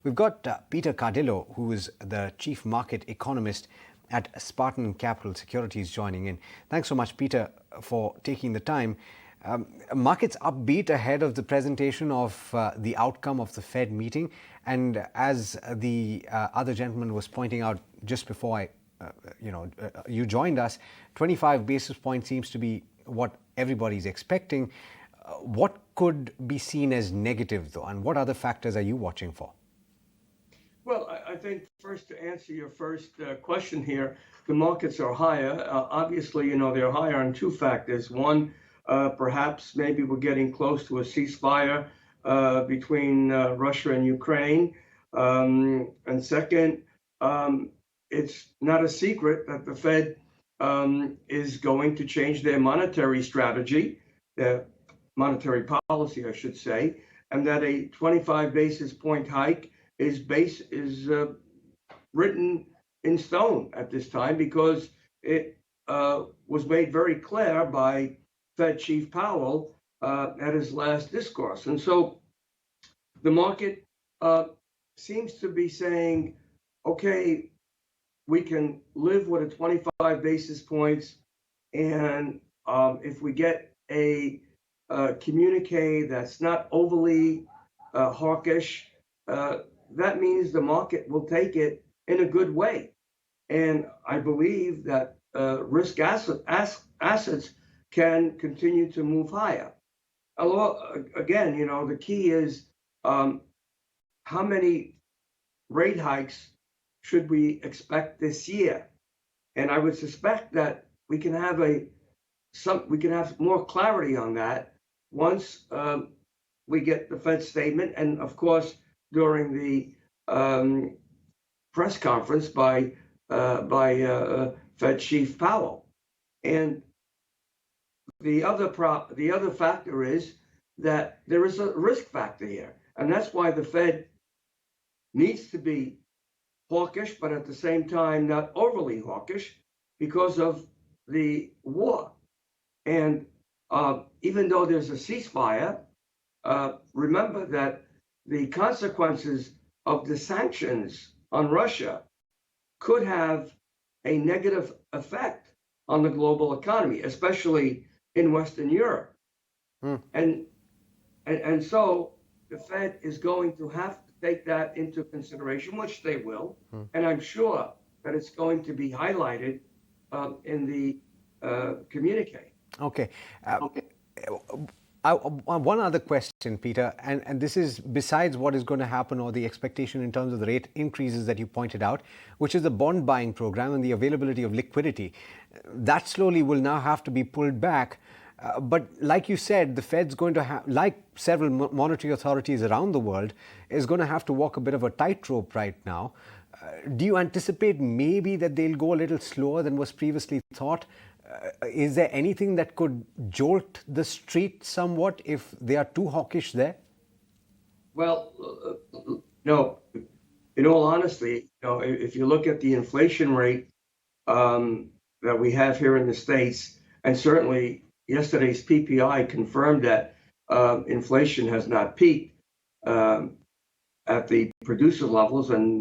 We've got Peter Cardillo, who is the chief market economist at Spartan Capital Securities, joining in. Thanks so much, Peter, for taking the time. Markets upbeat ahead of the presentation of the outcome of the Fed meeting. And as the other gentleman was pointing out just before you joined us, 25 basis points seems to be what everybody's expecting. What could be seen as negative, though, and what other factors are you watching for? Well, I think first to answer your first question here, the markets are higher. Obviously, they're higher on two factors. One, perhaps maybe we're getting close to a ceasefire between Russia and Ukraine. And second, it's not a secret that the Fed is going to change their monetary strategy, their monetary policy, I should say, and that a 25 basis point hike is written in stone at this time because it was made very clear by Fed Chief Powell at his last discourse. And so the market seems to be saying, okay, we can live with a 25 basis points, and if we get a communique that's not overly hawkish, that means the market will take it in a good way. And I believe that risk assets can continue to move higher. Again, the key is how many rate hikes should we expect this year? And I would suspect that we can have more clarity on that once we get the Fed statement, and of course during the press conference by Fed Chief Powell. And the other factor is that there is a risk factor here, and that's why the Fed needs to be hawkish, but at the same time not overly hawkish because of the war. And even though there's a ceasefire, remember that the consequences of the sanctions on Russia could have a negative effect on the global economy, especially in Western Europe. And so the Fed is going to have to take that into consideration, which they will. And I'm sure that it's going to be highlighted in the communique. Okay. One other question, Peter, and this is besides what is going to happen or the expectation in terms of the rate increases that you pointed out, which is the bond buying program and the availability of liquidity. That slowly will now have to be pulled back. But like you said, the Fed's going to have, like several monetary authorities around the world, is going to have to walk a bit of a tightrope right now. Do you anticipate maybe that they'll go a little slower than was previously thought? Is there anything that could jolt the street somewhat if they are too hawkish there? Well, no. In all honesty, if you look at the inflation rate that we have here in the States, and certainly yesterday's PPI confirmed that inflation has not peaked at the producer levels, and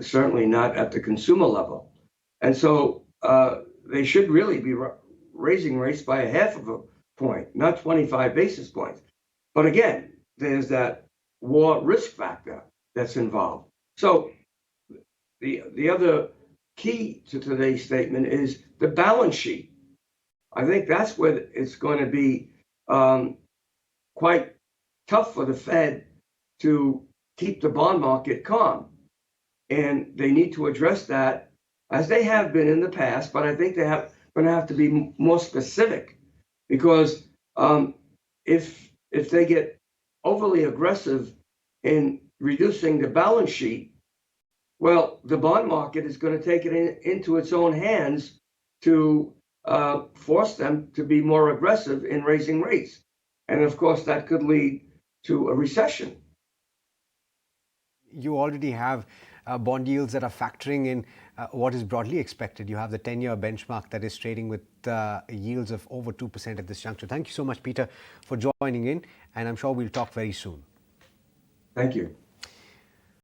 certainly not at the consumer level. And so they should really be raising rates by a half of a point, not 25 basis points. But again, there's that war risk factor that's involved. So the other key to today's statement is the balance sheet. I think that's where it's going to be quite tough for the Fed to keep the bond market calm. And they need to address that as they have been in the past, but I think they're going to have to be more specific, because if they get overly aggressive in reducing the balance sheet, well, the bond market is going to take it into its own hands to force them to be more aggressive in raising rates. And of course, that could lead to a recession. You already have bond yields that are factoring in what is broadly expected. You have the 10-year benchmark that is trading with yields of over 2% at this juncture. Thank you so much, Peter, for joining in, and I'm sure we'll talk very soon. Thank you.